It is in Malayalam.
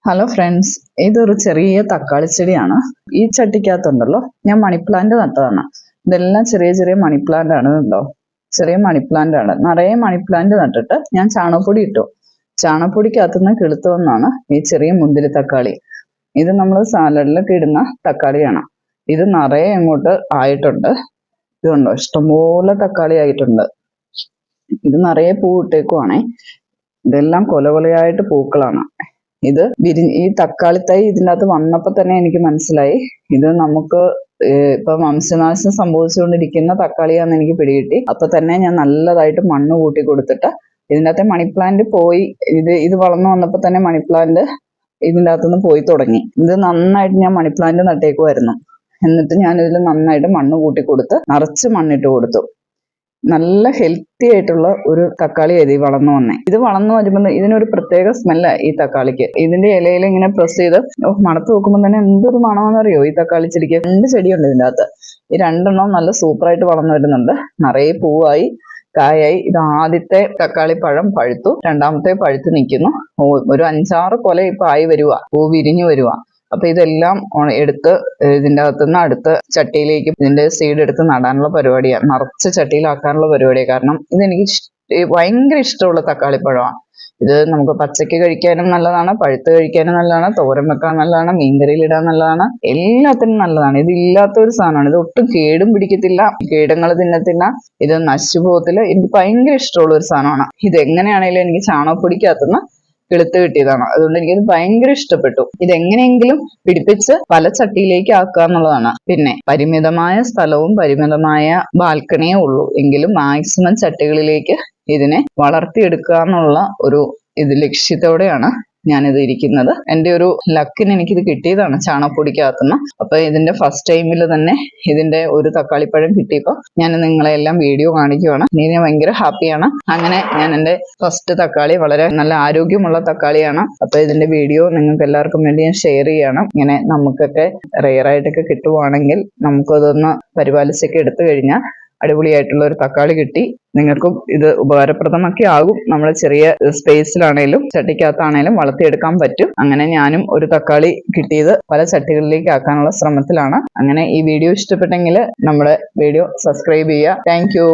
ഹലോ ഫ്രണ്ട്സ്, ഇതൊരു ചെറിയ തക്കാളി ചെടിയാണ്. ഈ ചട്ടിക്കകത്തുണ്ടല്ലോ, ഞാൻ മണി പ്ലാന്റ് നട്ടതാണ്. ഇതെല്ലാം ചെറിയ ചെറിയ മണി പ്ലാന്റ് ആണ്. ഉണ്ടോ, ചെറിയ മണി പ്ലാന്റ് ആണ്. നിറയെ മണി പ്ലാന്റ് നട്ടിട്ട് ഞാൻ ചാണകപ്പൊടി ഇട്ടു. ചാണകപ്പൊടിക്കകത്തുനിന്ന് കിളുത്തു വന്നാണ് ഈ ചെറിയ മുന്തിരി തക്കാളി. ഇത് നമ്മൾ സാലഡിലൊക്കെ ഇടുന്ന തക്കാളിയാണ്. ഇത് നിറയെ അങ്ങോട്ട് ആയിട്ടുണ്ട്. ഇതുണ്ടോ, ഇഷ്ടംപോലെ തക്കാളി ആയിട്ടുണ്ട്. ഇത് നിറയെ പൂ ഇട്ടേക്കുവാണേ. ഇതെല്ലാം കൊലകൊലയായിട്ട് പൂക്കളാണ്. ഈ തക്കാളി തൈ ഇതിൻ്റെ അകത്ത് വന്നപ്പോൾ തന്നെ എനിക്ക് മനസ്സിലായി, ഇത് നമുക്ക് ഇപ്പൊ വംശനാശം സംഭവിച്ചുകൊണ്ടിരിക്കുന്ന തക്കാളിയാന്ന് എനിക്ക് പിടികിട്ടി. അപ്പൊ തന്നെ ഞാൻ നല്ലതായിട്ട് മണ്ണ് കൂട്ടി കൊടുത്തിട്ട് ഇതിൻ്റെ അകത്തെ മണി പ്ലാന്റ് പോയി. ഇത് വളർന്നു വന്നപ്പോൾ തന്നെ മണി പ്ലാന്റ് ഇതിൻ്റെ അകത്തുനിന്ന് പോയി തുടങ്ങി. ഇത് നന്നായിട്ട് ഞാൻ മണി പ്ലാന്റ് നട്ടേക്കുമായിരുന്നു. എന്നിട്ട് ഞാൻ ഇതിൽ നന്നായിട്ട് മണ്ണ് കൂട്ടി കൊടുത്ത് നിറച്ച് മണ്ണിട്ട് കൊടുത്തു. നല്ല ഹെൽത്തി ആയിട്ടുള്ള ഒരു തക്കാളി ആയി വളർന്നു വന്നേ. ഇത് വളർന്നു വരുമ്പോൾ ഇതിനൊരു പ്രത്യേക സ്മെല്ല ഈ തക്കാളിക്ക്. ഇതിന്റെ ഇലയിൽ ഇങ്ങനെ പ്രസ് ചെയ്ത് മണത്ത് നോക്കുമ്പോൾ തന്നെ എന്തൊരു മണമെന്നറിയോ ഈ തക്കാളി ചെടിക്ക്. 2 ചെടിയുണ്ട് ഇതിൻ്റെ അകത്ത്. ഈ 2 നല്ല സൂപ്പറായിട്ട് വളർന്നു വരുന്നുണ്ട്. നിറയെ പൂവായി, കായായി. ഇത് ആദ്യത്തെ തക്കാളി പഴം പഴുത്തു, രണ്ടാമത്തെ പഴുത്ത് നിൽക്കുന്നു. ഒരു 5-6 കൊല ഇപ്പൊ ആയി വരുക, പൂ വിരിഞ്ഞു വരുക. അപ്പൊ ഇതെല്ലാം എടുത്ത് ഇതിൻ്റെ അകത്തുനിന്ന് അടുത്ത ചട്ടിയിലേക്ക് ഇതിന്റെ സീഡ് എടുത്ത് നടാനുള്ള പരിപാടിയാണ്. നിറച്ച് ചട്ടിയിലാക്കാനുള്ള പരിപാടിയാണ്. കാരണം ഇതെനിക്ക് ഭയങ്കര ഇഷ്ടമുള്ള തക്കാളിപ്പഴമാണ്. ഇത് നമുക്ക് പച്ചക്ക് കഴിക്കാനും നല്ലതാണ്, പഴുത്ത് കഴിക്കാനും നല്ലതാണ്, തോരൻ വെക്കാൻ നല്ലതാണ്, മീൻകറിയിൽ ഇടാൻ നല്ലതാണ്, എല്ലാത്തിനും നല്ലതാണ്. ഇതില്ലാത്ത ഒരു സാധനമാണ്. ഇത് ഒട്ടും കേടും പിടിക്കത്തില്ല, കീടങ്ങൾ തിന്നത്തില്ല, ഇത് നശിച്ചു പോകത്തില്ല. എനിക്ക് ഭയങ്കര ഇഷ്ടമുള്ള ഒരു സാധനമാണ്. ഇത് എങ്ങനെയാണെങ്കിലും എനിക്ക് ചാണകപ്പൊടിക്കകത്തുനിന്ന് കിളുത്ത് കിട്ടിയതാണ്. അതുകൊണ്ട് എനിക്കത് ഭയങ്കര ഇഷ്ടപ്പെട്ടു. ഇതെങ്ങനെയെങ്കിലും പിടിപ്പിച്ച് പല ചട്ടിയിലേക്ക് ആക്കുക എന്നുള്ളതാണ്. പിന്നെ പരിമിതമായ സ്ഥലവും പരിമിതമായ ബാൽക്കണിയേ ഉള്ളൂ എങ്കിലും മാക്സിമം ചട്ടികളിലേക്ക് ഇതിനെ വളർത്തിയെടുക്കുക എന്നുള്ള ഒരു ലക്ഷ്യത്തോടെയാണ് ഞാനിത് ഇരിക്കുന്നത്. എൻ്റെ ഒരു ലക്കിന് എനിക്കിത് കിട്ടിയതാണ് ചാണകപ്പൊടിക്കകത്തുനിന്ന്. അപ്പൊ ഇതിന്റെ ഫസ്റ്റ് ടൈമിൽ തന്നെ ഇതിന്റെ ഒരു തക്കാളിപ്പഴം കിട്ടിയപ്പോൾ ഞാൻ നിങ്ങളെല്ലാം വീഡിയോ കാണിക്കുവാണ്. ഇനി ഞാൻ ഭയങ്കര ഹാപ്പിയാണ്. അങ്ങനെ ഞാൻ എൻ്റെ ഫസ്റ്റ് തക്കാളി, വളരെ നല്ല ആരോഗ്യമുള്ള തക്കാളിയാണ്. അപ്പൊ ഇതിന്റെ വീഡിയോ നിങ്ങൾക്ക് എല്ലാവർക്കും വേണ്ടി ഞാൻ ഷെയർ ചെയ്യണം. ഇങ്ങനെ നമുക്കൊക്കെ റെയറായിട്ടൊക്കെ കിട്ടുവാണെങ്കിൽ നമുക്കതൊന്ന് പരിപാലിച്ചൊക്കെ എടുത്തു കഴിഞ്ഞാൽ അടിപൊളിയായിട്ടുള്ള ഒരു തക്കാളി കിട്ടി. നിങ്ങൾക്കും ഇത് ഉപകാരപ്രദമൊക്കെ ആകും. നമ്മൾ ചെറിയ സ്പേസിലാണേലും ചട്ടിക്കകത്താണേലും വളർത്തിയെടുക്കാൻ പറ്റും. അങ്ങനെ ഞാനും ഒരു തക്കാളി കിട്ടിയത് പല ചട്ടികളിലേക്ക് ആക്കാനുള്ള ശ്രമത്തിലാണ്. അങ്ങനെ ഈ വീഡിയോ ഇഷ്ടപ്പെട്ടെങ്കിൽ നമ്മുടെ വീഡിയോ സബ്സ്ക്രൈബ് ചെയ്യുക. Thank you.